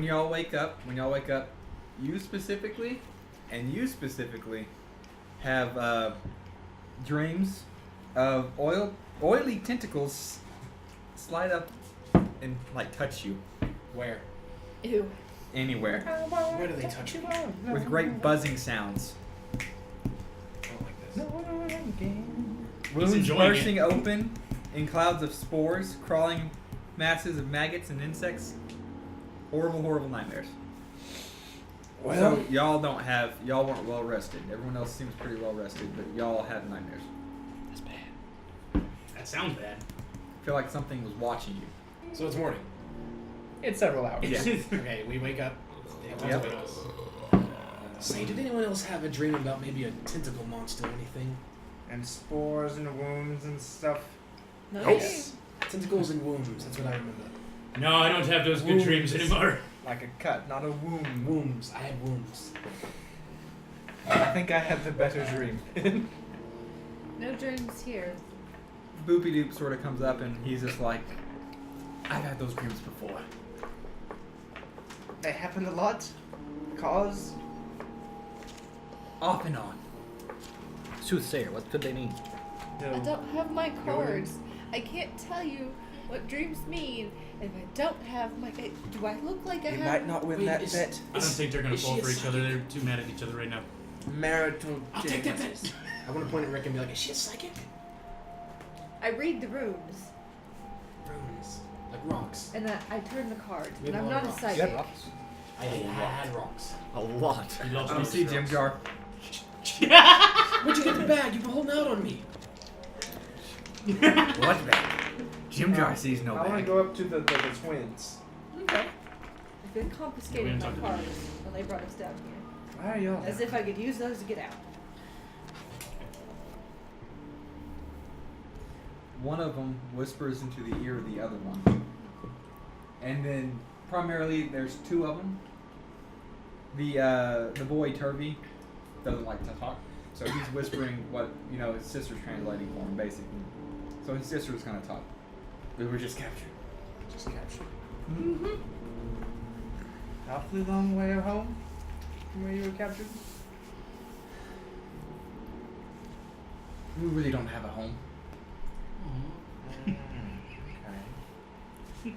when y'all wake up, you specifically have dreams of oily tentacles slide up and like touch you Where? Ew. anywhere Where do they touch me? with great buzzing sounds. I don't like this. Wounds enjoying bursting open in clouds of spores, crawling masses of maggots and insects. Horrible, horrible nightmares. So y'all weren't well rested. Everyone else seems pretty well rested, but y'all have nightmares. That's bad. That sounds bad. I feel like something was watching you. So it's morning. It's several hours. Yeah. Okay, we wake up. Yep. Say, did anyone else have a dream about maybe a tentacle monster or anything? And spores and wounds and stuff. Nice. Tentacles and wombs, that's what I remember. No, I don't have those good dreams anymore. Like a cut, not a wound. Wombs, I had wombs. I think I had the better dream. No dreams here. Boopy Doop sort of comes up and he's just like, I've had those dreams before. They happened a lot. Cause? Off and on. Soothsayer, what could they mean? I don't have my cards. I can't tell you what dreams mean if I don't have my. Do I look like I You have? might not win Wait, that is- bet. I don't think they're gonna Is fall she a for each other. psychic? They're too mad at each other right now. Marital I'll take that chances. bet. I want to point at Rick and be like, is she a psychic? I read the runes Runes. Like rocks. and I turn the cards, We but have I'm a lot not a of rocks. You have psychic. rocks? I had rocks. A lot. He loves I don't see Jim Jar. Where'd you get the bag? You've been holding out on me. What bag? Jim Jar sees no I want to bag. go up to the twins. Okay. They've been confiscating Yeah, we my haven't talked cards when they brought us down here, Why are y'all? as if I could use those to get out. One of them whispers into the ear of the other one. And then, primarily, there's two of them. The boy, Turvey, doesn't like to talk. So he's whispering what, his sister's translating for him, basically. So his sister was going to talk. We were just captured. Just captured. Mm-hmm. Awfully long way home from where you were captured. We really don't have a home. Okay. Well,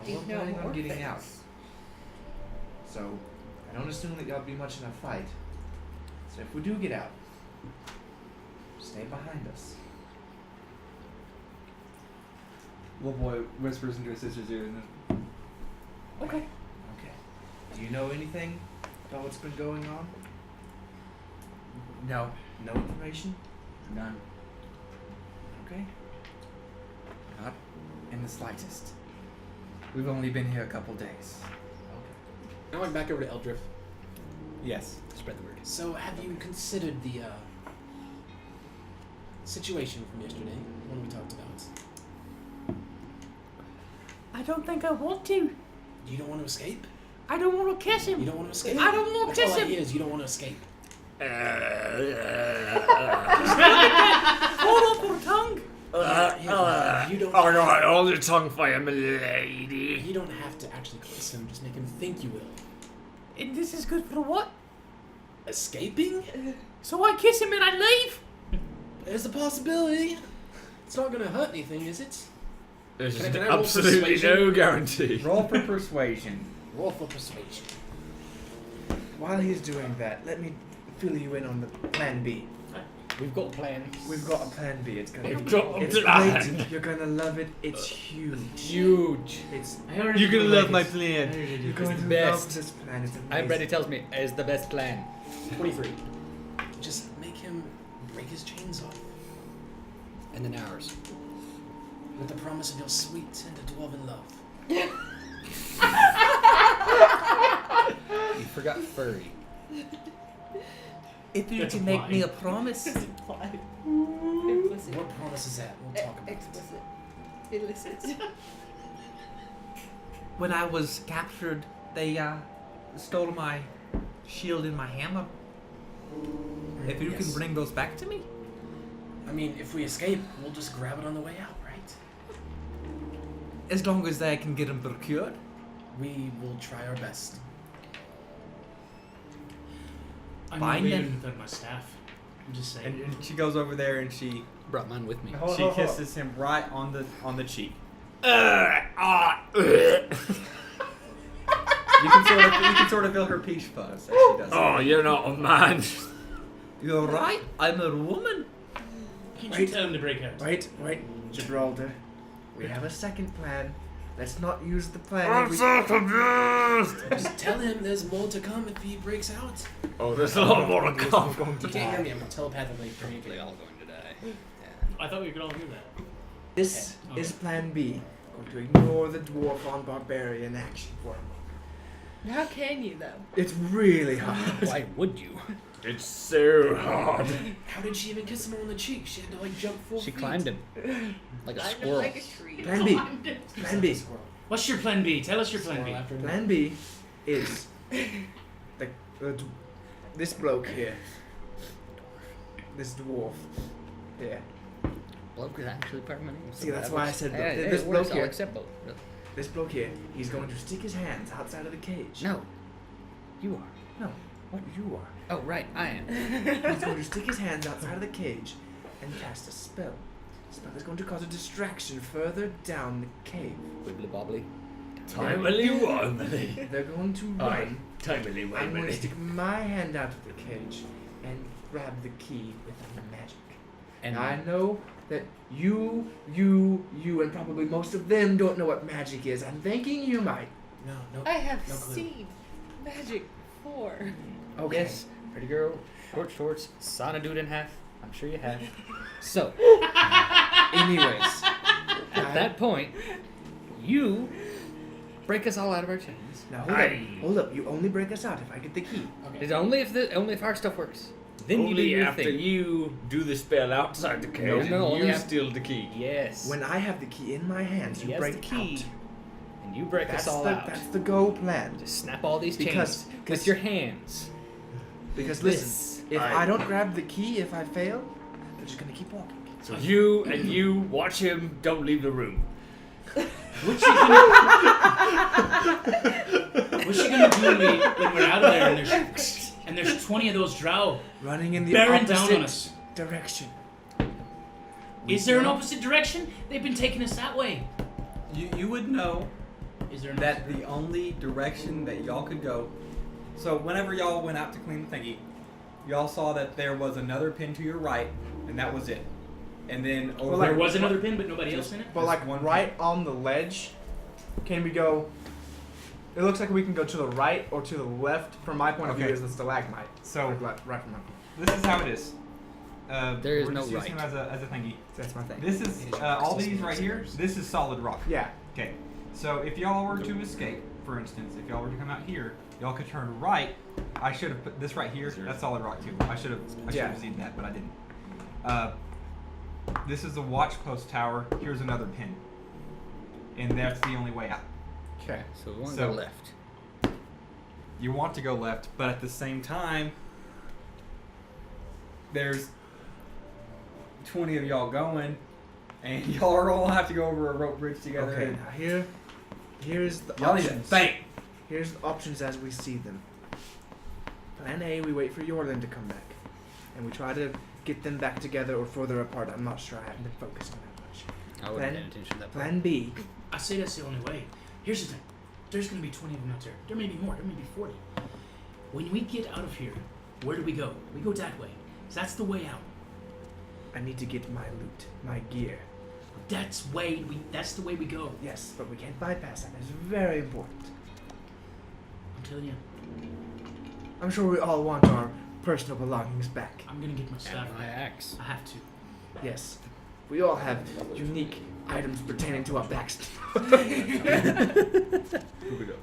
Ain't we're no planning on more getting things. out. So, I don't assume that y'all be much in a fight. So if we do get out, stay behind us. Little boy whispers into his sister's ear and then, Okay. Okay. Do you know anything about what's been going on? no, No information? none. Okay. Not in the slightest. We've only been here a couple days. Okay. I went back over to Eldriff. Yes. Spread the word. So, have you considered the situation from yesterday when we talked about? I don't think I want to. You don't want to escape? I don't want to kiss You him. don't want to escape? I don't want to That's kiss all I him. hear is you don't want to escape. Hold up your tongue. You don't. Oh no, I hold your tongue for you, milady. You don't have to actually kiss him. Just make him think you will. And this is good for what? Escaping? So I kiss him and I leave? There's a possibility. It's not gonna hurt anything, is it? There's Can I roll absolutely persuasion? no guarantee. Roll for persuasion. Roll for persuasion. While he's doing that, let me fill you in on the plan B. We've got plans. We've got a plan B. It's gonna We've be got a it's plan. great. You're gonna love it. It's huge. Huge. It's You're gonna love my plan. you're going to best. love this plan. It's amazing. I'm ready. Tells me is the best plan. 23. Just make him break his chains off. And then ours. With the promise of your sweet, tender dwarven love. You forgot furry. If you That's can make me a implied. promise, Implicit. What promise is that? We'll talk about it. Explicit. Illicit. When I was captured, they stole my shield and my hammer. If you can Yes. bring those back to me, I mean, if we escape, we'll just grab it on the way out, right? as long as I can get them procured. We will try our best. I'm Fine, not then. leaving without my staff. I'm just saying. And she goes over there and she Brought mine with me. kisses him right on the cheek. You can sort of feel her peach fuzz as she does it. Oh, you're not a man. You're right. I'm a woman. Can't you tell him to break out? Wait, Gibraltar. We have a second plan. Let's not use the plan. I'm so confused. Just tell him there's more to come if he breaks out. Oh, there's a lot more to come. You can't hear me. I'm telepathically communicating. Probably all going to die. I thought we could all hear that. This Okay. is Plan B. Going to ignore the dwarf on barbarian action for a moment. How can you though? It's really hard. Why would you? It's so hard. How did she even kiss him on the cheek? She had to like jump 4 She feet. climbed him like a Climbed him squirrel. like a tree. Plan B. Plan B. Squirrel. What's your plan B? Tell us your plan Squirrel B. after him. Plan B is this bloke here. This dwarf here. Bloke is actually part of my name. so See, that's that why I works. said Hey, this it bloke works. I'll here. accept both. Really. This bloke here. He's going to stick his hands outside of the cage. No. You are. No. What you are. Oh, right. I am. He's going to stick his hands outside of the cage and cast a spell. The spell is going to cause a distraction further down the cave. Wibbly bobbly. Timely wimely. They're going to Aye, run. timely I'm going to wimely. stick my hand out of the cage and grab the key with the magic. And Now, I know that you, and probably most of them don't know what magic is. I'm thinking you might. No. I have No clue. seen magic before. Okay. yes, pretty girl, short shorts, saw a dude in half. I'm sure you have. So, Anyways. at that point, you break us all out of our chains. Now hold up. Hold up. You only break us out if I get the key. Okay. It's only if our stuff works. Then you do Only your after thing. you do the spell outside the cage No, and only you after- steal the key. Yes. When I have the key in my hands, you He has break the key, out. and you break That's us all out. That's the go plan. Just snap all these Because- chains because- with your hands. Because This- listen, if I don't grab the key, if I fail, they're just gonna keep walking. So you watch him, don't leave the room. What's she gonna do when we're out of there and there's 20 of those drow Running in the bearing opposite down on us? direction. Is there an opposite direction? They've been taking us that way. You would know Is there an that the only direction that y'all could go. So whenever y'all went out to clean the thingy, y'all saw that there was another pin to your right, and that was it. And then over There was another pin, but nobody else in it. But like right on the ledge, can we go? It looks like we can go to the right or to the left. From my point of view, Okay. is the stalagmite. So right from my. this is how it is. There is we're no just using right. him as a thingy. That's my thing. This is all these right here. This is solid rock. Yeah. Okay. So if y'all were to escape, for instance, if y'all were to come out here, y'all could turn right. I should have put this right here. That's solid rock too. I should have seen that, but I didn't. This is the watch post tower. Here's another pin, and that's the only way out. Okay. So we want to So- go left. You want to go left, but at the same time, there's 20 of y'all going, and y'all are all have to go over a rope bridge together. Okay. and Now here's the Y'all need to options. think. Here's the options as we see them. Plan A, we wait for Yorlin to come back, and we try to get them back together or further apart. I'm not sure. I haven't been focused on that much. I wouldn't Plan- pay attention to that part. Plan B. I say that's the only way. Here's the thing. There's gonna be 20 of them out there. There may be more. There may be 40. When we get out of here, where do we go? We go that way. 'Cause that's the way out. I need to get my loot, my gear. That's the way we go. Yes, but we can't bypass that. It's very important. I'm telling you, I'm sure we all want our personal belongings back. I'm gonna get my stuff. And my axe. I have to. Yes. We all have unique items pertaining to our backstory. Here we go.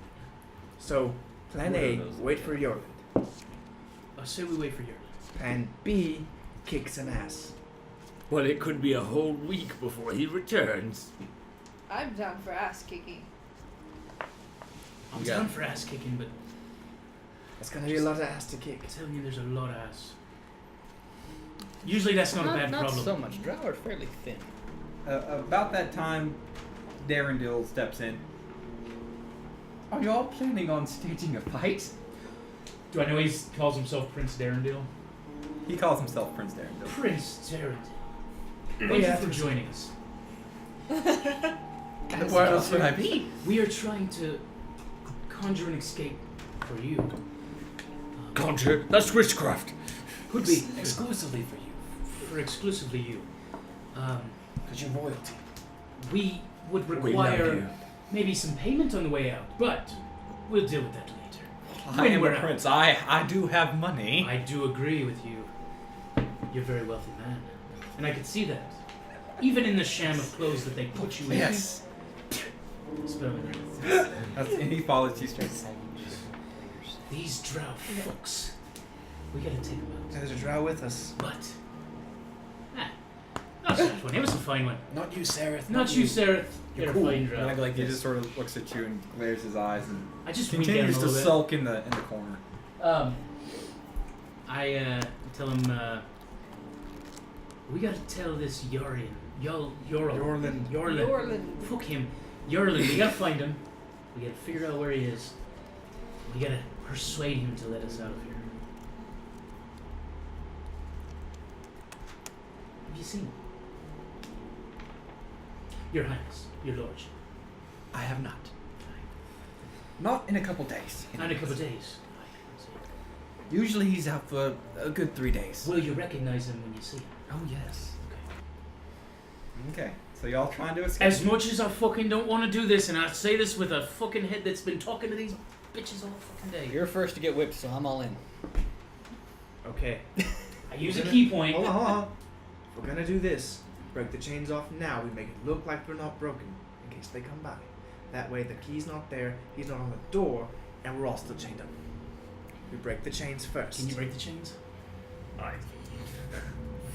So, plan Where are A, those? wait for Yorlin. I say we wait for your. Plan B, kick some ass. Well, it could be a whole week before he returns. I'm down for ass kicking. I'm Yeah. down for ass kicking, but That's gonna be a lot of ass to kick. I'm telling you, there's a lot of ass. Usually that's not a bad not problem. so much. Drow are fairly thin. About that time, Darendil steps in. Are y'all planning on staging a fight? Do I know he calls himself Prince Darendil? He calls himself Prince Darendil. Prince Darendil. Thank you yeah, for joining us. Where else would I be? We are trying to conjure an escape for you. Conjure? That's witchcraft. Could be Exclusively for you. for exclusively you. Because you're royalty. We would We love require you. maybe some payment on the way out, but we'll deal with that later. I am We're a out. prince. I do have money. I do agree with you. You're a very wealthy man. And I can see that. Even in the sham of clothes that they put you in. Yes. Spell That's, and he follows you straight. These drow fucks. We gotta take them out. There's a drow with us. But. Not that one. It was a fine one. Not you, Sareth. Not you, Sarah. You're a fine And drow. like he just sort of looks at you and glares his eyes and I just wink at him a continues to little bit. sulk in the corner. I tell him, we gotta tell this Yorian. Yorlin. Yorlin. Fuck him. Yorlin, we gotta find him. We gotta figure out where he is. We gotta persuade him to let us out of here. Have you seen him? Your Highness, your Lordship. I have not. Not in a couple days. In a couple of days. Usually he's out for a good 3 days. Will you recognize him when you see him? Oh yes. Okay. Okay. So y'all trying to escape? As much as I fucking don't want to do this, and I say this with a fucking head that's been talking to these bitches all fucking day. You're first to get whipped, so I'm all in. Okay. I use a key point. Hold on, hold on. If we're gonna do this, break the chains off now. We make it look like we're not broken, in case they come by. That way the key's not there, he's not on the door, and we're all still chained up. We break the chains first. Can you break the chains? Aye.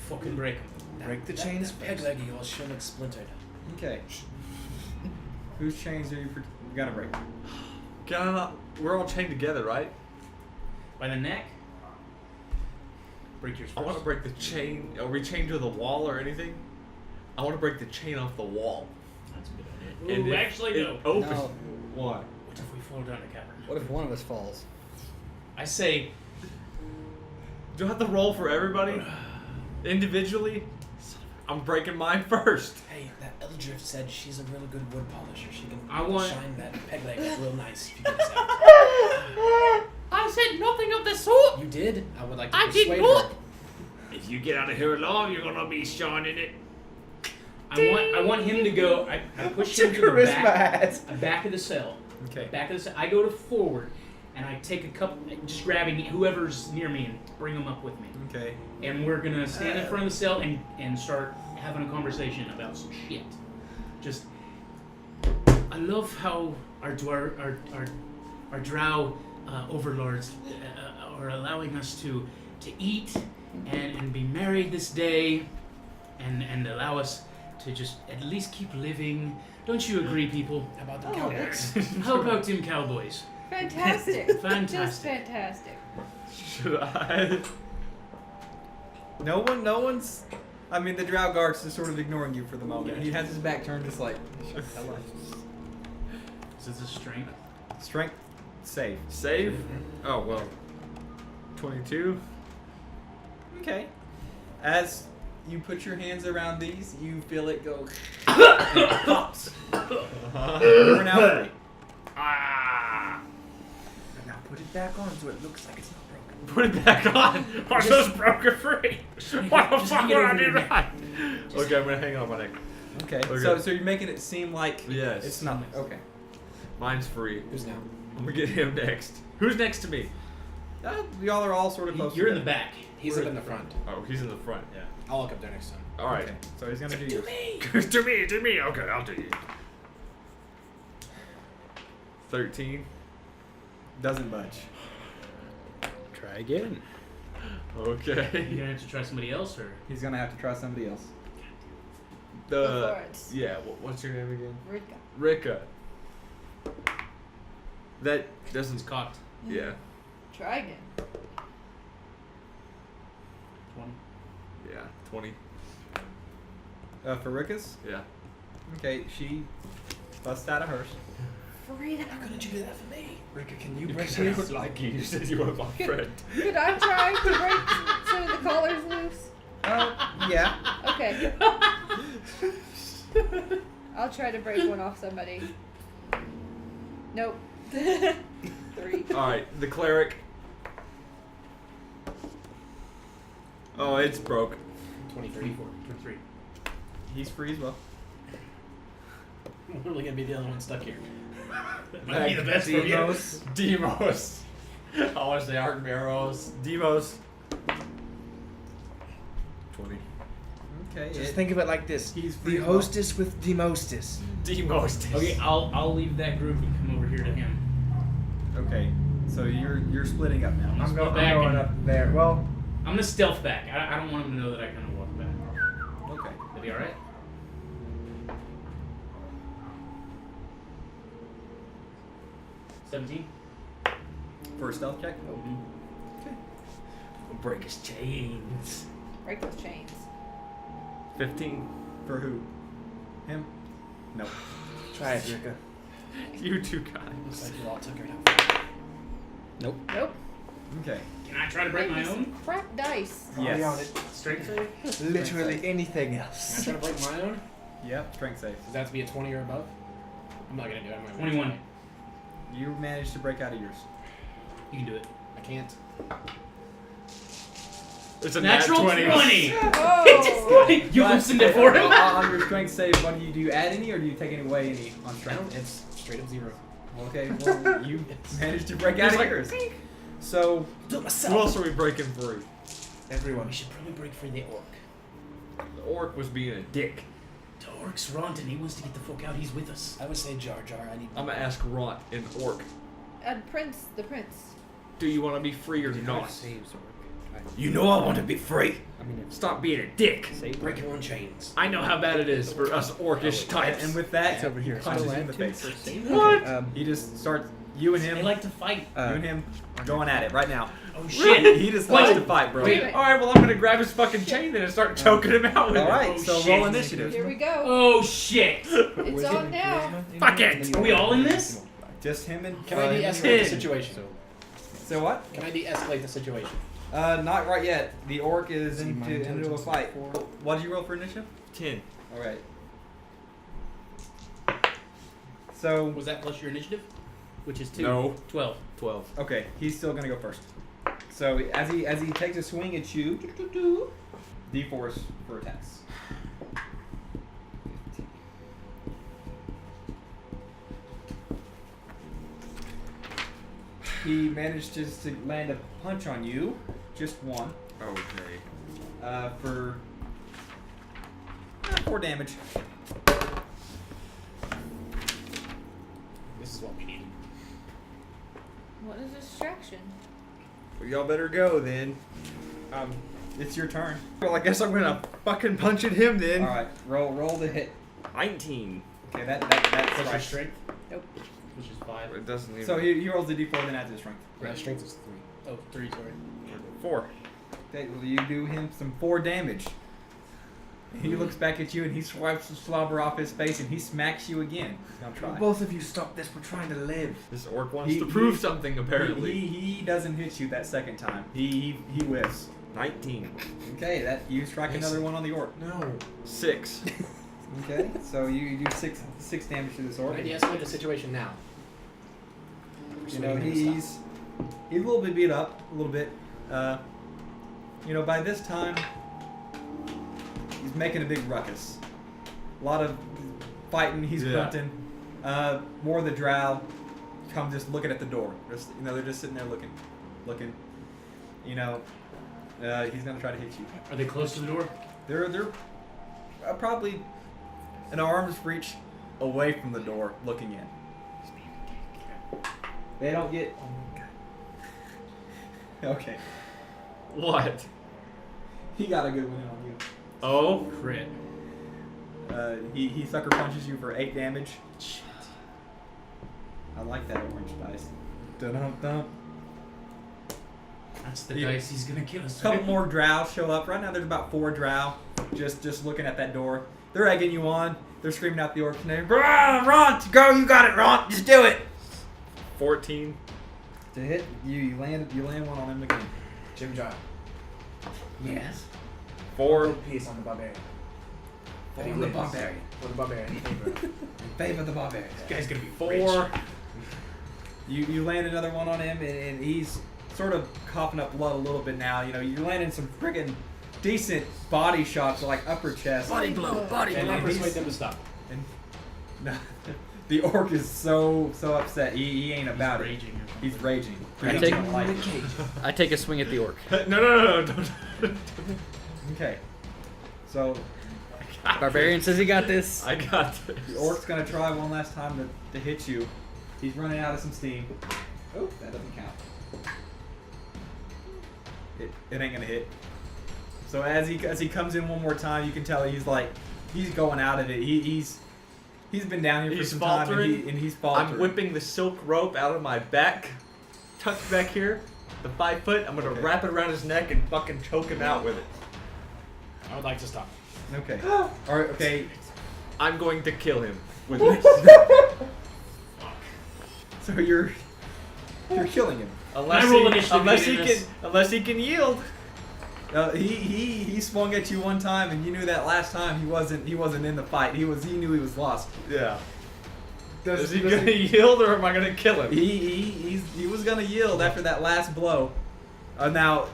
Fucking break them. break the chains That peg first? leg of yours should look splintered. Okay. Whose chains are you gonna break? Can I not? We're all chained together, right? By the neck? Break yours I want to first. break the chain. Are we chained to the wall or anything? I want to break the chain off the wall. That's a good idea. And Ooh, if actually, it no. opens. No. What? What if we fall down a cavern? What if one of us falls? I say, Do I have to roll for everybody? Individually? I'm breaking mine first. Hey, that Eldrift said she's a really good wood polisher. She can I want- shine that peg leg up real nice if you get us out. I said nothing of the sort. You did? I would like to I did persuade not. her. If you get out of here alive, you're gonna be shining it. I want him to go. I push him to the Charisma back, hat. back of the cell. Okay. Back of the cell. I go to forward, and I take a couple, just grabbing whoever's near me and bring them up with me. Okay. And we're gonna stand in front of the cell and start having a conversation about some shit. Just, I love how our drow overlords are allowing us to eat and be married this day, and allow us to just at least keep living. Don't you agree, people? How about them Oh, cowboys? How about them cowboys? Fantastic. Fantastic. Just fantastic. Should I? No one's. I mean, the Drow Guard's just sort of ignoring you for the moment. He has his back turned, just like. Hello. Is this a strength? Strength save. Save? Oh, well. 22? Okay. As you put your hands around these, you feel it go. And it pops. You're now free. Ah! Now put it back on so it looks like it's not broken. Put it back on. I'm just broken free. Why the just fuck hang it would I over do your neck. that? Okay, I'm gonna hang on my neck. Okay. Okay. So you're making it seem like Yes. it's not. Okay. Mine's free. Who's now? I'm gonna get him next. Who's next to me? Y'all are all sort of close. You're in the together. back. He's up in the front. Oh, he's in the front. Yeah. I'll walk up there next time. All right. Okay. So he's gonna do yours. Do me. Okay, I'll do you. 13. Doesn't budge. Try again. Okay. You're gonna have to try somebody else, or He's gonna have to try somebody else. Go The for it. yeah. What's your name again? Rika. Rika. That doesn't. it's cocked. Yeah. Try again. 20. Yeah. 20. For Rika's? Yeah. Okay, she busts out of hers. freedom. How couldn't you do that for me? Rika, can you break Because I his? don't like you. You said you were my friend. Could I try to break some of the collars loose? Yeah. Okay. I'll try to break one off somebody. Nope. 3. Alright, the cleric. Oh, it's broke. 23. 23. He's free as well. I'm literally gonna be the only one stuck here. That might be the best for you. Demos. I want to say Archmeros. Demos. 20. Okay. Just think of it like this: He's the free as well. hostess with the mostest. Demos. Okay, I'll leave that group and come over here to him. Okay. So you're splitting up now. I'm I'm going back going and- up there. Well, I'm gonna stealth back. I don't want him to know that I kind of walked back. Okay. That'd be all right. $17. For a stealth check. Break his chains. Break those chains. 15. For who? Him? No. try it, Rika. You two Looks guys. like you all took her out. Nope. Okay. Can I try to break my own? Crap dice. Already on Yes. it. Strength save? Literally anything Can I else. try to break my own? Yep. Strength save. Does that have to be a 20 or above? I'm not gonna do it. I'm gonna 21. You managed to break out of yours. You can do it. I can't. It's a Natural nat 20. Oh. You loosened it for him. On your strength save, what do you add any or do you take any away any on No, strength? it's straight up 0. Okay, well, you managed to break out of yours. So, Do it Who myself. else are we breaking free? Everyone. We should probably break free the orc. The orc was being a dick. The orc's Ronton. He wants to get the fuck out. He's with us. I would say Jar Jar. I need. I'm gonna ask Ront and orc. And Prince, the Prince. Do you want to be free or not? Saves work. You know I want to be free. I mean, if Stop being a dick. save Break your own chains. I know how bad it is for us orcish types. and with that, It's over here. he punches you in the face. What? He just starts, you and him, They like to fight. you and him going at it right now. Oh shit. He just likes to fight, bro. Wait. Alright, well, I'm gonna grab his fucking chain then and start choking him out with it. Alright, Oh, so shit. roll initiative. Here we go. Oh shit. It's on now. Fuck it. Are we all in this? Just him and. Can I him and de-escalate the yours. situation? So what? Can I de-escalate the situation? Not right yet. The orc is See, my into a intelligence fight. is 4. What did you roll for initiative? 10. Alright. So, Was that plus your initiative? Which is 2. No. 12. 12. okay, he's still gonna go first. So as he takes a swing at you, D4s for attacks. He managed just to land a punch on you, just one, Okay. for 4 damage. This is what we need. What is distraction? Well, y'all better go then. It's your turn. Well, I guess I'm gonna fucking punch at him then. All right, roll the hit. 19. Okay, that's What's your right. strength? Nope. Which is 5. It doesn't even. So he rolls the D4, then adds his strength. My strength is 3. Oh, 3, sorry. 4. Okay, well, you do him some 4 damage. He looks back at you and he swipes the slobber off his face and he smacks you again. He's gonna try. Both of you stop this. We're trying to live. This orc wants He- to prove he- something apparently. He doesn't hit you that second time. He whiffs. 19. Okay, that you strike Nice. another one on the orc. No. 6. Okay, so you do six damage to this orc. Can I de-escalate the situation now? You know, Persuade him to he's a little bit beat up, a little bit. You know, by this time, he's making a big ruckus. A lot of fighting. He's Yeah. grunting. More of the drow come just looking at the door. Just, you know, they're just sitting there looking. You know, he's gonna try to hit you. Are they close to the door? They're probably an arm's reach away from the door, looking in. They don't get. Okay, What? he got a good win on you. Oh? Crit. He sucker punches you for 8 damage. Shit. I like that orange dice. Dun-dun-dun. That's the Yeah. dice he's gonna kill us A couple with. more drow show up. Right now there's about 4 drow just looking at that door. They're egging you on. They're screaming out the orc's name. Ron, go! You got it, Ron. Just do it. 14. To hit you land one on him again. Jim John. Yes. 4. Piece on the barbarian. For That he the wins. barbarian. For the barbarian. In favor of the barbarian. This guy's gonna be 4. You land another one on him, and he's sort of coughing up blood a little bit now. You know, you're landing some friggin' decent body shots, like upper chest. Body blow. Body And I blow. persuade them to stop. And no, the orc is so upset. He ain't about it. raging. or something. He's raging. I He take- don't like it. I take a swing at the orc. No, don't. Okay. So Barbarian says he got this. I got this. the orc's gonna try one last time to hit you. He's running out of some steam. Oh, that doesn't count. It ain't gonna hit. So as he comes in one more time, you can tell he's going out of it. He's been down here for He's some faltering. time and he's faltering. I'm whipping the silk rope out of my back, tucked back here, the 5 foot. I'm gonna Okay. wrap it around his neck and fucking choke him out with it. I would like to stop. Okay. All right. Okay. I'm going to kill him with this. So you're killing him. unless Can I roll he, initiative unless to he get can, this? unless he can yield. He swung at you one time, and you knew that last time he wasn't in the fight. He knew he was lost. Yeah. Does Is he gonna yield or am I gonna kill him? He was gonna yield after that last blow. Now,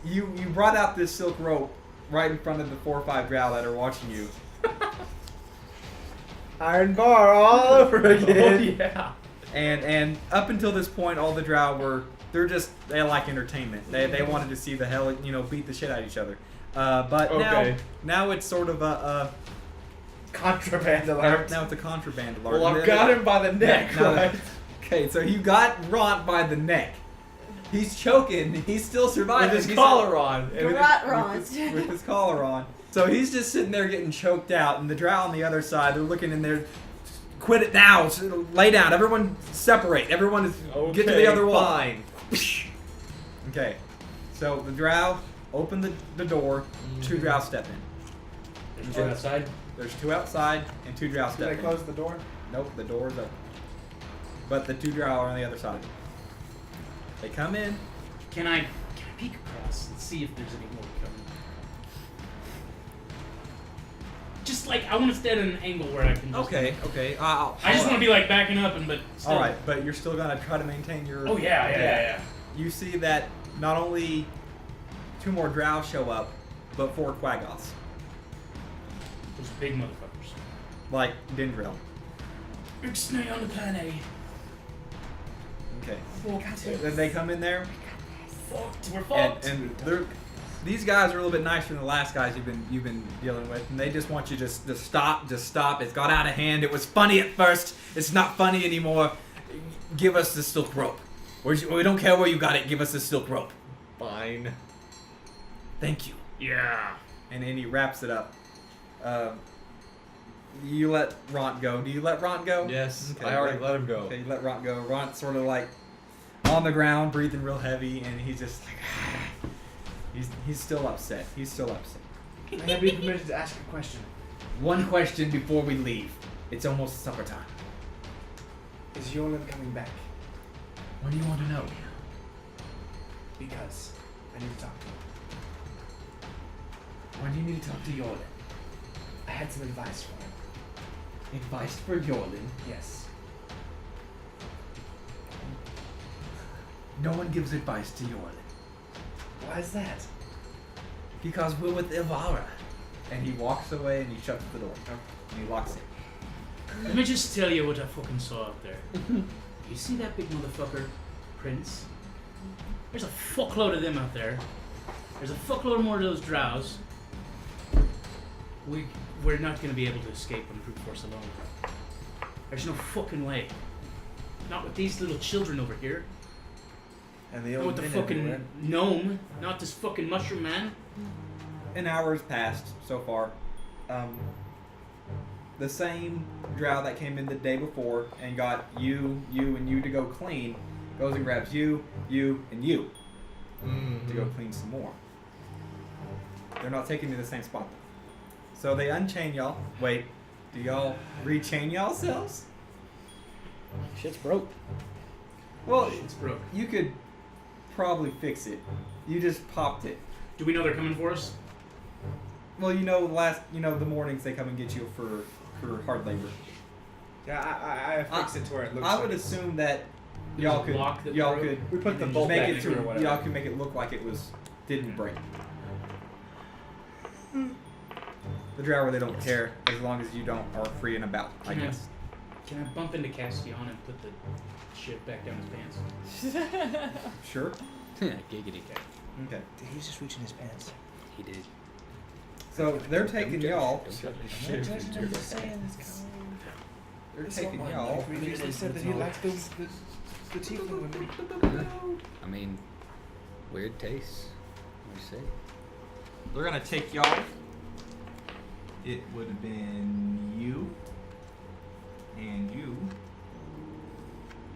you brought out this silk rope right in front of the 4 or 5 drow that are watching you. Iron bar all over Oh again. yeah. And up until this point, all the drow they like entertainment. They wanted to see the hell beat the shit out of each other. But Okay. now it's sort of a Contraband alert. now it's a contraband alert. Well, I've got him by the neck, Now- right? Okay, so you got Ront by the neck. He's choking. He's still surviving. With his He's- collar on. and with Garrot his- Ront. with his- with his collar on. So he's just sitting there getting choked out, and the drow on the other side, they're looking in there. Quit it now. Lay down. Everyone separate. Everyone is get to the other wall. Fine. Okay. So the drow open the door. 2 drow step in. There's 2 outside. There's 2 outside and 2 drow Did step I in. close the door? Nope, the door's open. But the 2 drow are on the other side. They come in. Can I peek across and see if there's any more coming? Just like I want to stand at an angle where I can. Just, Okay. I just want to be like backing up but still. All right, but you're still gonna try to maintain your. Oh yeah. You see that not only 2 more drow show up, but 4 quaggoths, Those big motherfuckers. like Dendril. Big snake on the planet. Okay. Fucked. Then they come in there, Fucked. We're and, fucked. and these guys are a little bit nicer than the last guys you've been dealing with, and they just want you to stop. It's got out of hand. It was funny at first. It's not funny anymore. Give us the silk rope. We don't care where you got it. Give us the silk rope. Fine. Thank you. Yeah. And then he wraps it up. You let Ront go. Do you let Ront go? Yes, Okay, I already let him go. Okay, you let Ront go. Ront's sort of like on the ground, breathing real heavy, and he's just like, he's still upset. He's still upset. May I be permitted to ask a question? One question before we leave. It's almost supper time. Is Yolan coming back? What do you want to know? Because I need to talk to him. Why do you need to talk to Yorlin? I had some advice for him. Advice for Yorlin? Yes. No one gives advice to Yorlin. Why is that? Because we're with Ilvara. And he walks away and he shuts the door. And he locks it. Let me just tell you what I fucking saw out there. You see that big motherfucker, Prince? There's a fuckload of them out there. There's a fuckload more of those drows. We're not gonna be able to escape on brute force alone. There's no fucking way. Not with these little children over here. And the Not old with the men fucking everywhere. gnome. Not this fucking mushroom man. An hour has passed so far. The same drow that came in the day before and got you, and you to go clean goes and grabs you, and you. to go clean some more. They're not taking you to the same spot though. So they unchain y'all. Wait, do y'all rechain y'allselves? Shit's broke. Well, It's broke. you could probably fix it. You just popped it. Do we know they're coming for us? Well, the mornings they come and get you for hard labor. Yeah, I fixed it to where it looks I like would it's- assume that There's y'all a could block that y'all broke? could We put the make bolt back it through or to whatever. y'all could make it look like it didn't break. The Drower, they don't care as long as you don't are free and about, I Can I- guess. Can I bump into Castian and put the shit back down his pants? Sure. Giggity. Okay. Did he just reach in his pants? He did. So they're taking y'all. Don't judge me. They're taking y'all. He usually said that he likes the tiefling women. I mean, weird tastes. What do you say? They're gonna take y'all. It would have been you. And you.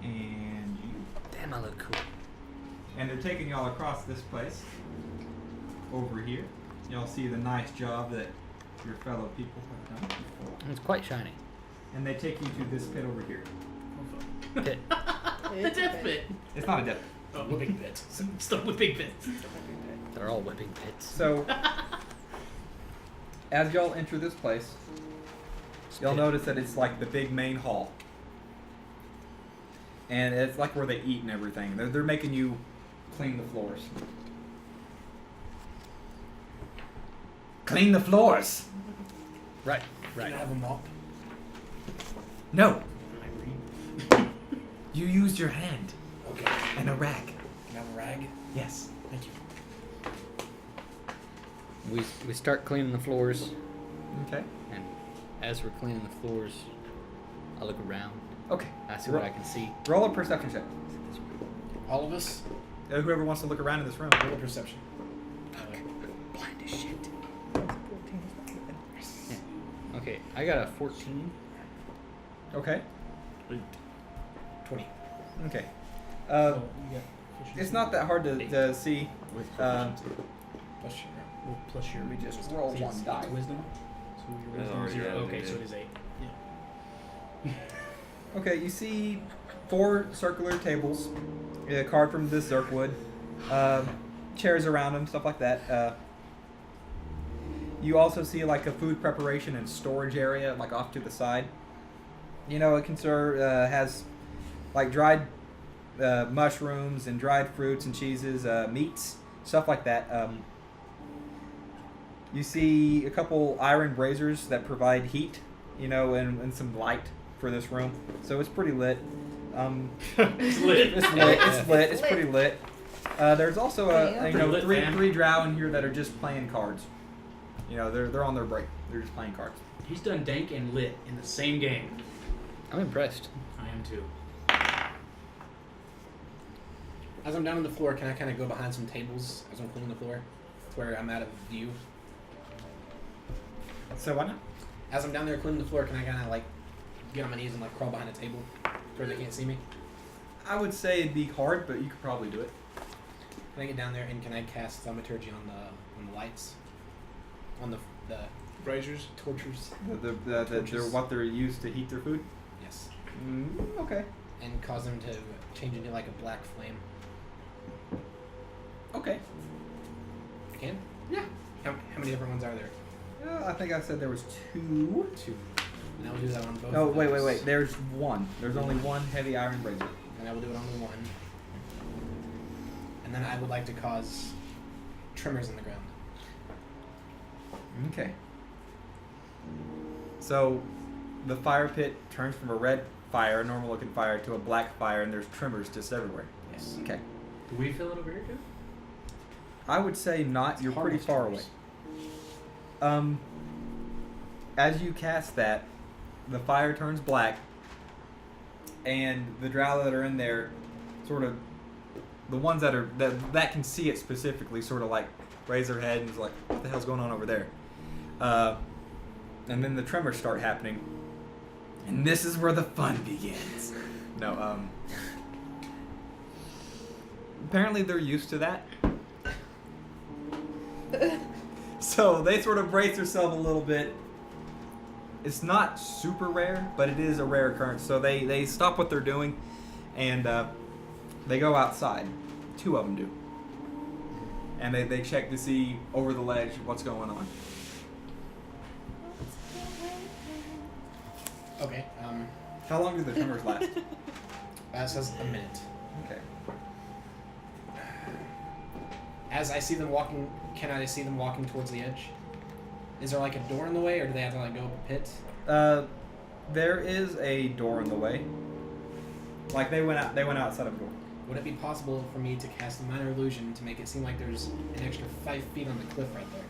And you. Damn, I look cool. And they're taking y'all across this place. Over here. Y'all see the nice job that your fellow people have done. It's quite shiny. And they take you to this pit over here. Pit. The death pit. It's not a death. Oh, whipping pit. Stuck with big pits. They're all whipping pits. So, as y'all enter this place, you'll notice that it's like the big main hall. And it's like where they eat and everything. They're making you clean the floors. Clean the floors! Right, Can I right. have a mop? No! You used your hand Okay. and a rag. Can I have a rag? Yes. Thank you. We start cleaning the floors, Okay. and as we're cleaning the floors, I look around. Okay. I see what I can see. Roll a perception check. All of us? Whoever wants to look around in this room. Roll a perception. Blind as shit. Yeah. Okay, I got a 14. Okay. 20. Okay. Oh, you got It's not that hard to see. plus your Well, plus your Let me just roll it's one die. wisdom. So your wisdom Oh, is 0. yeah, Okay, it so is. it is 8. Okay, you see 4 circular tables, carved from this Zerkwood, chairs around them, stuff like that. You also see like a food preparation and storage area, like off to the side. You know, it can serve has like dried mushrooms and dried fruits and cheeses, meats, stuff like that. You see a couple iron braziers that provide heat, you know, and some light for this room. So it's pretty lit. It's lit. It's lit. It's lit. It's pretty lit. There's also Pretty lit, three fam. drow in here that are just playing cards. You know, they're on their break. They're just playing cards. He's done dank and lit in the same game. I'm impressed. I am too. As I'm down on the floor, can I kind of go behind some tables as I'm cleaning the floor? To where I'm out of view. So why not? As I'm down there cleaning the floor, can I kind of like get on my knees and like crawl behind a table where they can't see me? I would say it'd be hard, but you could probably do it. Can I get down there and can I cast thaumaturgy on the lights? On the Braziers. torches? They're Torches. what they're used to heat their food. Yes. Okay. And cause them to change into like a black flame. Okay. I can? Yeah. How many different ones are there? I think I said there was 2. 2. And I will do that on both. No, of wait. those. There's 1. There's only 1 heavy iron brazier. And I will do it on the 1. And then I would like to cause tremors in the ground. Okay. So, the fire pit turns from a red fire, normal looking fire, to a black fire, and there's tremors just everywhere. Yes. Okay. Do we feel it over here too? I would say not. You're pretty Harmless far away. tremors. As you cast that, the fire turns black, and the drow that are in there, sort of, the ones that can see it specifically, sort of like raise their head and is like, "What the hell's going on over there?" And then the tremors start happening, and this is where the fun begins. No, apparently they're used to that. So they sort of brace themselves a little bit. It's not super rare, but it is a rare occurrence. So they stop what they're doing, and they go outside. 2 of them do. And they check to see over the ledge what's going on. Okay. How long do the tremors last? That says a minute. Okay. As I see them walking, can I see them walking towards the edge? Is there like a door in the way, or do they have to like go up a pit? There is a door in the way. Like they went outside of a door. Would it be possible for me to cast a minor illusion to make it seem like there's an extra 5 feet on the cliff right there?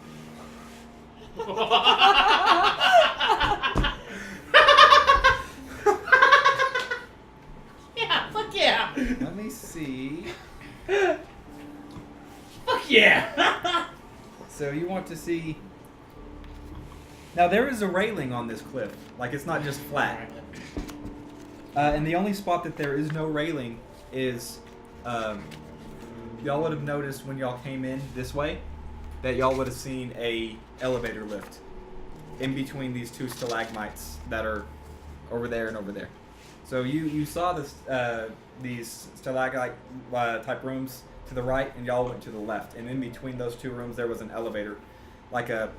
Yeah, fuck yeah. Let me see. Fuck yeah. So you want to see... Now there is a railing on this cliff. Like it's not just flat. And the only spot that there is no railing is... y'all would have noticed when y'all came in this way that y'all would have seen a elevator lift in between these 2 stalagmites that are over there and over there. So you saw this these stalagmite type rooms to the right, and y'all went to the left. And in between those 2 rooms, there was an elevator, like a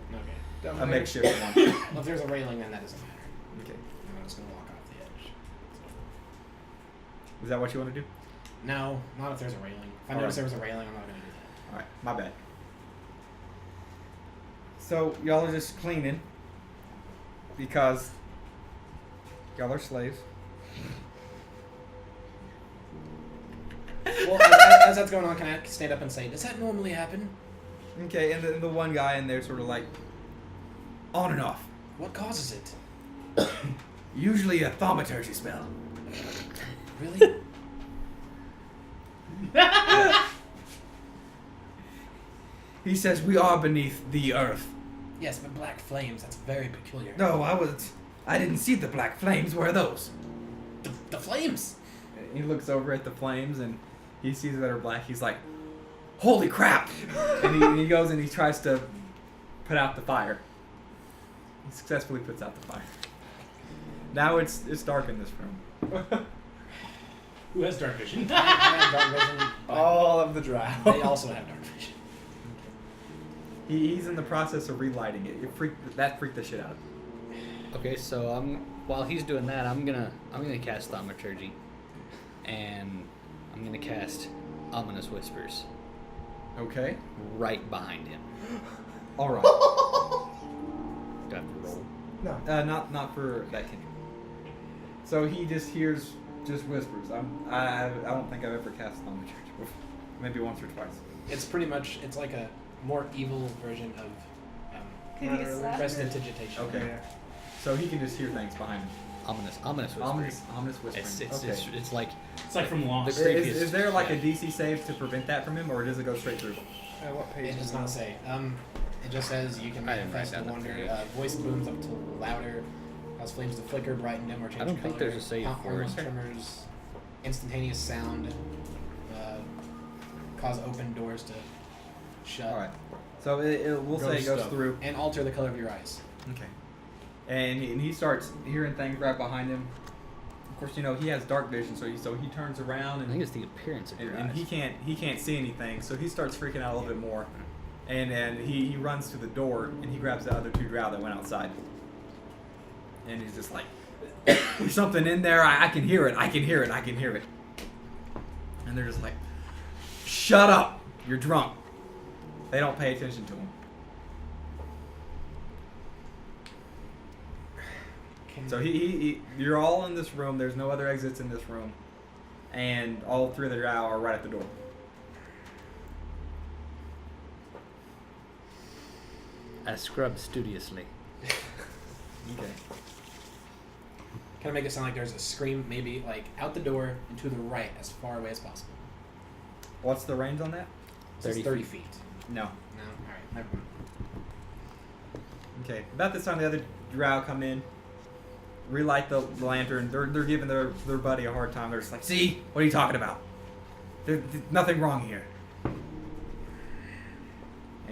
makeshift one. Well, if there's a railing, then that doesn't matter. Okay. I'm just gonna walk off the edge. Is that what you want to do? No, not if there's a railing. If I All notice right. there was a railing, I'm not gonna do that. All right, my bad. So y'all are just cleaning because y'all are slaves. Well, as that's going on, can I stand up and say, does that normally happen? Okay, and the one guy in there sort of like on and off. What causes it? Usually a thaumaturgy spell. Really? He says we are beneath the earth. Yes, but black flames, that's very peculiar. No, I didn't see the black flames. Where are those? The flames! He looks over at the flames and he sees that are black. He's like, holy crap! And he goes and he tries to put out the fire. He successfully puts out the fire. Now it's dark in this room. Who has dark vision? I have dark vision, but All of the drow. they also have dark vision. He's in the process of relighting it. That freaked the shit out of him. Okay, so while he's doing that, I'm gonna cast thaumaturgy, and I'm gonna cast ominous whispers Okay. right behind him. All right. Do I have to roll? No. Not for that cantrip. So he just hears just whispers. I don't think I've ever cast on the church before. Maybe once or twice. It's pretty much, it's like a more evil version of Can you slap? prestidigitation. Okay. Yeah. So he can just hear things behind him. Ominous whispers. Ominous whispering. It's like It's like from Lost. The- Is there like a DC save to prevent that from him, or does it go straight through? What page? It does not say. It just says you can I didn't write manifest the down the wonder. page. Voice booms up to louder, cause flames to flicker, brighten, dim, or change I don't think color. there's a save for Harmless it. tremors, instantaneous sound, cause open doors to shut, All right. So we'll say it goes stuff. through. and alter the color of your eyes. Okay. And he starts hearing things right behind him. Of course, you know he has dark vision, so he turns around I and think it's the appearance of your and eyes. he can't see anything, so he starts freaking out a little bit more, and he runs to the door and he grabs the other 2 drow that went outside, and he's just like, "There's something in there. I can hear it. I can hear it. I can hear it." And they're just like, "Shut up! You're drunk." They don't pay attention to him. So you're all in this room. There's no other exits in this room, and all 3 of the drow are right at the door. I scrub studiously. Okay. Can I make it sound like there's a scream, maybe like out the door and to the right, as far away as possible? What's the range on that? It says 30 feet. No. No. All right. Never mind. Okay. About this time, the other drow come in, relight the lantern. They're giving their buddy a hard time. They're just like, "See, what are you talking about? There's nothing wrong here."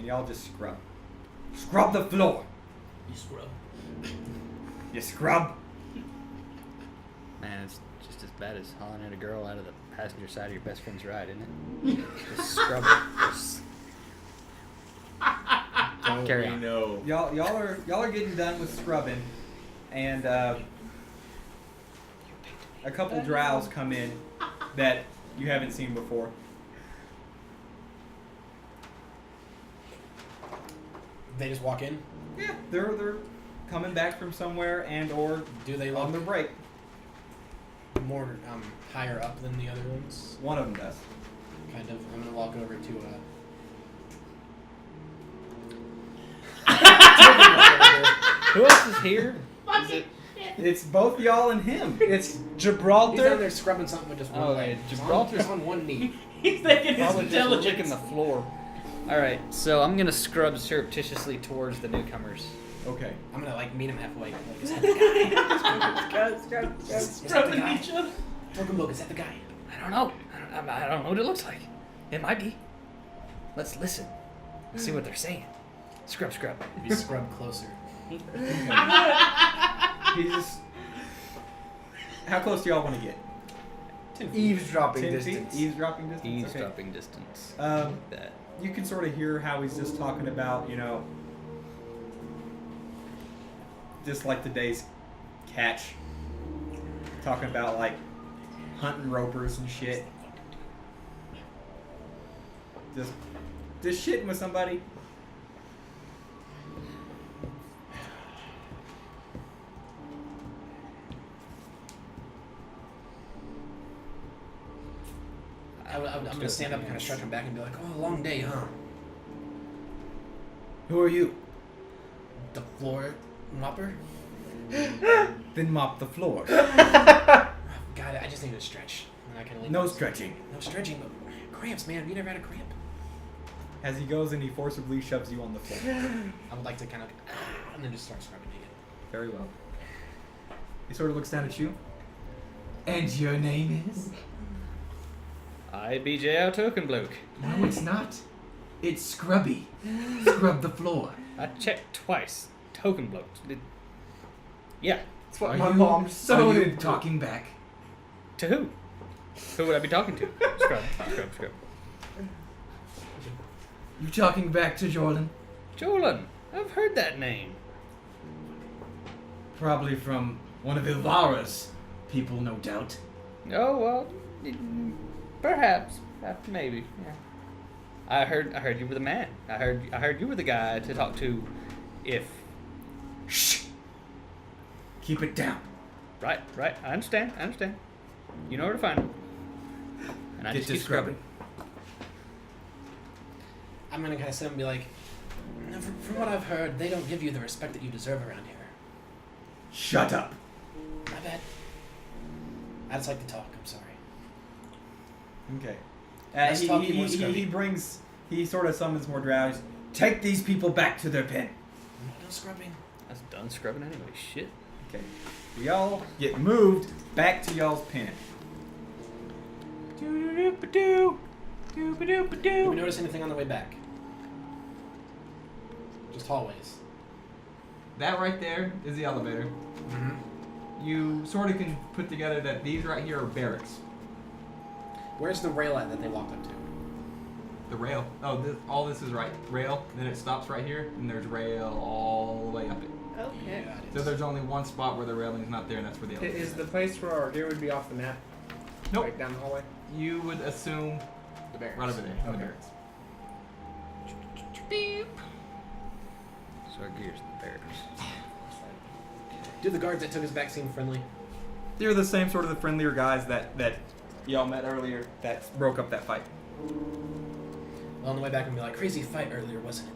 and y'all just scrub. Scrub the floor. You scrub. You scrub. Man, it's just as bad as hollering at a girl out of the passenger side of your best friend's ride, isn't it? Just scrub it. Just Don't Carry we on. know? Y'all are getting done with scrubbing, and a couple drows come in that you haven't seen before. They just walk in. Yeah, they're coming back from somewhere and or Do they on look the break. more higher up than the other ones? One of them does. Kind of. I'm gonna walk over to who else is here? Is it? It's both y'all and him. It's He's down Gibraltar. there scrubbing something with just one Oh, leg. yeah, He's Gibraltar's- on one knee. He's thinking his Probably just licking intelligence. the floor. All right, so I'm gonna scrub surreptitiously towards the newcomers. Okay. I'm gonna like meet him halfway. Like, is that the guy? Is that the Scrubbing guy? each other. Token Book, is that the guy? I don't know. I don't know what it looks like. It might be. Let's listen. Let's see what they're saying. Scrub, scrub. If you scrub closer. He just. How close do y'all want to get? 10 feet. Eavesdropping 10 distance. feet? Eavesdropping distance? Okay. Eavesdropping distance. Um, That. You can sort of hear how he's just talking about, just like today's catch. Talking about, like, hunting ropers and shit. Just shitting with somebody. I'm gonna stand up and kind of stretch him back and be like, oh, long day, huh? Who are you? The floor mopper? Then mop the floor. God, I just need to stretch. And I can leave. No stretching. No stretching, but cramps, man. Have you never had a cramp? As he goes and he forcibly shoves you on the floor. I would like to kind of, and then just start scrubbing again. Very well. He sort of looks down at you. And your name is? I BJ Tokenbloke. No, it's not. It's Scrubby. Scrub the floor. I checked twice. Tokenbloke. Yeah. That's what Are my you- mom Are sewed you into. talking back? To who? Who would I be talking to? Scrub, scrub, scrub. You talking back to Jordan? Jolan. I've heard that name. Probably from one of Ilvara's people, no doubt. Oh well, perhaps, maybe. Yeah. I heard you were the man. I heard you were the guy to talk to, if. Shh. Keep it down. Right. I understand. You know where to find him. And I Get just to keep scrubbing. I'm gonna kind of sit up and be like, no, from what I've heard, they don't give you the respect that you deserve around here. Shut up. My bad. I just like to talk. I'm sorry. Okay. Let's talk more Scrubby. He sort of summons more drows. Take these people back to their pen. No scrubbing. I was done scrubbing anyway. Shit. Okay. Y'all get moved back to y'all's pen. Did we notice anything on the way back? Just hallways. That right there is the elevator. Mm-hmm. You sort of can put together that these right here are barracks. Where's the rail at that they walked up to? The rail. Oh, all this is right. Rail. Then it stops right here, and there's rail all the way up it. Okay. Got it. So there's only one spot where the railing's not there, and that's where the elevator Is the place where our gear would be off the map? Nope. Right down the hallway? You would assume The barracks. right over there in the Okay. barracks. So our gear's in the barracks. Do the guards that took us back seem friendly? They're the same sort of the friendlier guys that y'all met earlier that broke up that fight. Well, on the way back, I'm gonna be like, crazy fight earlier, wasn't it?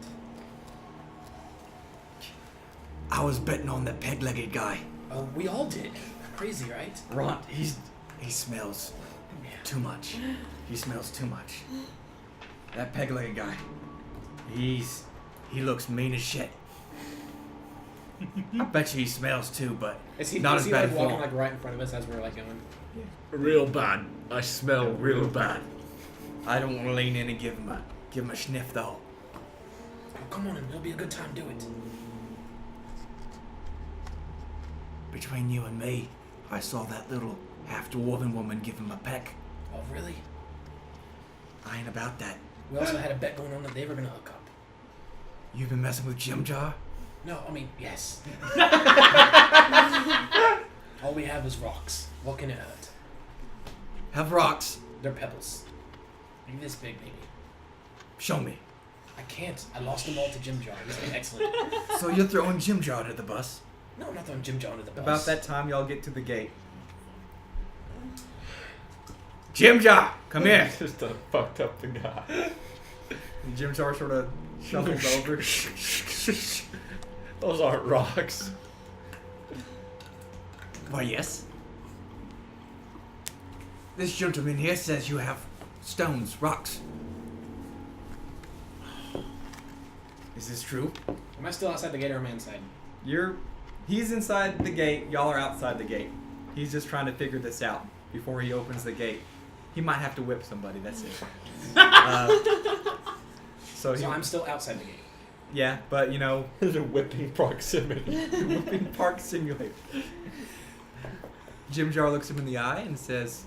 I was betting on that peg-legged guy. Oh, we all did. Crazy, right? Ront, he smells too much. He smells too much. That peg-legged guy. He looks mean as shit. I bet you he smells too, but Is he, not is as he bad like as walking Vaughn. like right in front of us as we're like going? Real bad. I smell real bad. I don't want to lean in and give him a sniff though. Come on, it'll be a good time. Do it. Between you and me, I saw that little half-dwarven woman give him a peck. Oh, really? I ain't about that. We also had a bet going on that they were gonna hook up. You've been messing with Jim Jar? No, I mean, yes. All we have is rocks. What can it hurt? Have rocks. They're pebbles. Maybe this big, maybe. Show me. I can't. I lost them all to Jim Jar. He's been excellent. So you're throwing Jim Jar under the bus? No, I'm not throwing Jim Jar under the bus. About that time, y'all get to the gate. Jim Jar, come here. Just fucked up the guy. And Jim Jar sort of shuffles over. Those aren't rocks. Why, yes. This gentleman here says you have stones, rocks. Is this true? Am I still outside the gate or am I inside? He's inside the gate. Y'all are outside the gate. He's just trying to figure this out before he opens the gate. He might have to whip somebody. That's it. So I'm still outside the gate. Yeah, but you know, There's a whipping proximity. whipping park simulator. Jim Jar looks him in the eye and says,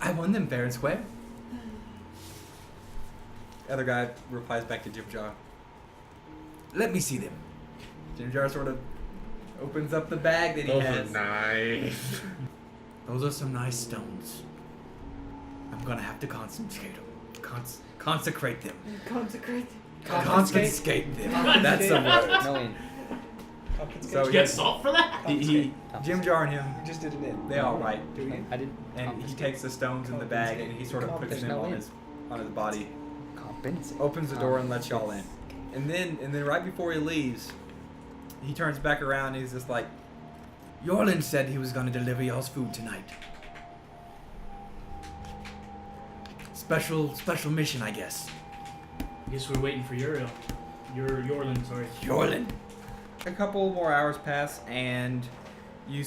"I won them fair and square." The other guy replies back to Jim Jar, Let me see them. Jim Jar sort of opens up the bag that he Those has. are nice. Those are some nice stones. I'm gonna have to concentrate them. Consecrate them. Consecrate. Confiscate them. That's the word. No in. So Did you get salt for that? Jim Jar and him, Just did it in. they all right. I did. And he takes the stones in the bag and he sort of puts them on his body, Compensate. opens the door and lets y'all in. And then right before he leaves, he turns back around and he's just like, Yorlin said he was gonna deliver y'all's food tonight. Special mission, I guess. Guess we're waiting for Uriel. Yorlin, sorry. Yorlin. a couple more hours pass and you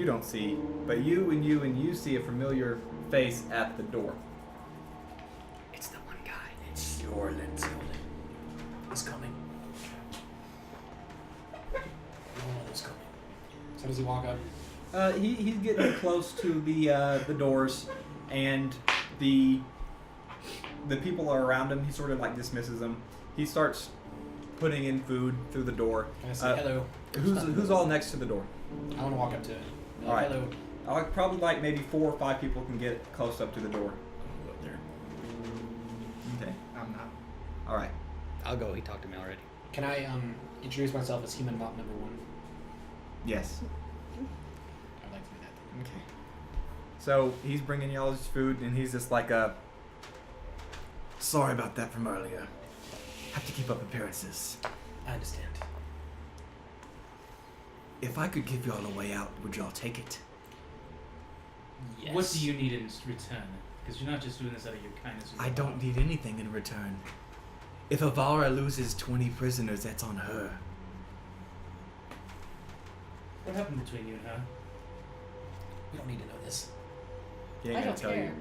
don't see, but you see a familiar face at the door. It's the one guy. It's Yorlin's building. He's coming. He's coming. So does he walk up? He's getting close to the doors, and the people are around him. He sort of like dismisses them. He starts putting in food through the door. Can I say hello? Who's all next to the door? I want to walk up to it. All right. Hello. I'll probably like maybe 4 or 5 people can get close up to the door. Go up there. Okay. I'm not. All right. I'll go. He talked to me already. Can I introduce myself as human mop number 1? Yes. I'd like to do that. Okay. So he's bringing y'all his food, and he's just like Sorry about that from earlier. Have to keep up appearances. I understand. If I could give y'all a way out, would y'all take it? Yes. What do you need in return? Because you're not just doing this out of your kindness. I don't need anything in return. If Avara loses 20 prisoners, that's on her. What happened between you and her? We don't need to know this. he ain't I gonna don't tell care. you.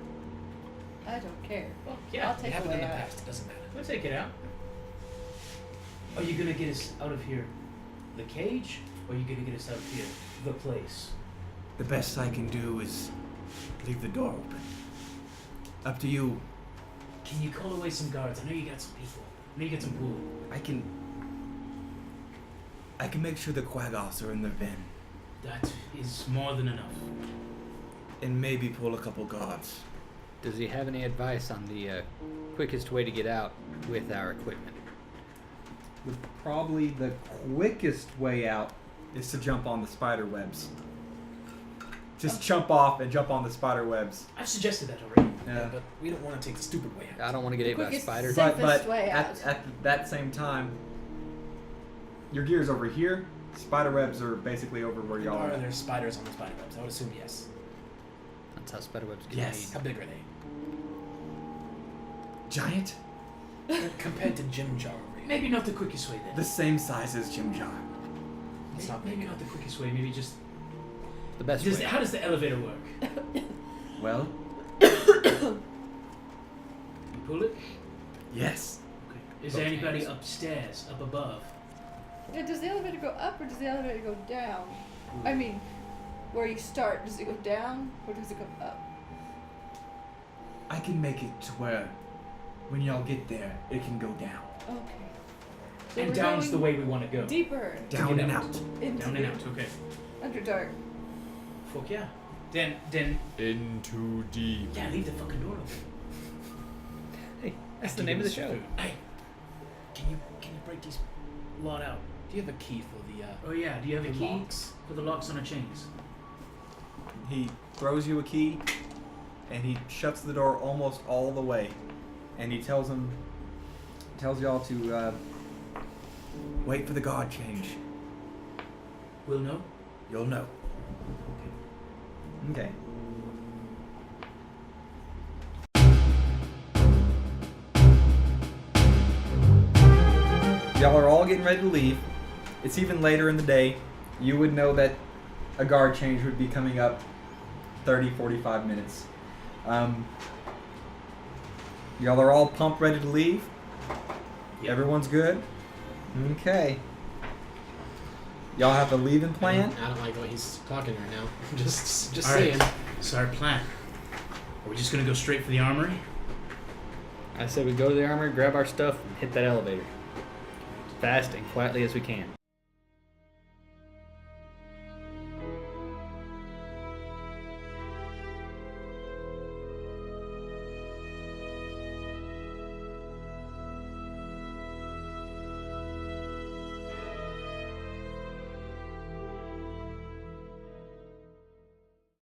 I don't care. Well, I'll It take happened in away the out. past. It doesn't matter. We'll take it out. Are you gonna get us out of here, the cage, or are you gonna get us out of here, the place? The best I can do is leave the door open. Up to you. Can you call away some guards? I know you got some people. I know you got some wool. I can make sure the Quaggoths are in their den. That is more than enough. And maybe pull a couple guards. Does he have any advice on the quickest way to get out with our equipment? Probably the quickest way out is to jump on the spider webs. Just jump off and jump on the spider webs. I've suggested that already. Yeah. But we don't want to take the stupid way out. I don't want to get ate by a quickest spider. sim- But Safest way out. at that same time, your gear's over here. Spider webs are basically over where y'all Are are. there spiders on the spider webs? I would assume yes. That's how spider webs get Yes. How big are they? Giant? Compared to Jim Jar over here. Maybe not the quickest way then. The same size as Jim Jar. It's not big Maybe enough. not the quickest way. Maybe just. The best way. How does the elevator work? Well, You pull it. Yes. Okay. Is there anybody upstairs, up above? Yeah, does the elevator go up or does the elevator go down? I mean, where you start, does it go down or does it go up? I can make it to where, when y'all get there, it can go down. Okay. So And we're down's going the way we want to go. deeper Down and out. into Down and out, okay. Underdark. Fuck yeah. Then, Into deep. yeah, leave the fucking door open. Hey, that's After the name of the you give us show. some food. Hey, can you break these lot out? Do you have a key for the Oh yeah, do you have a the key locks? for the locks on the chains? He throws you a key, and he shuts the door almost all the way, and he tells y'all to wait for the guard change. We'll know. You'll know. Okay. Y'all are all getting ready to leave. It's even later in the day. You would know that a guard change would be coming up 30, 45 minutes. Y'all are all pumped, ready to leave? Yep. Everyone's good? Okay. Y'all have the leaving plan? I don't like what he's talking right now. just All right. saying. So our plan. Are we just gonna go straight for the armory? I said we go to the armory, grab our stuff, and hit that elevator. Fast and quietly as we can.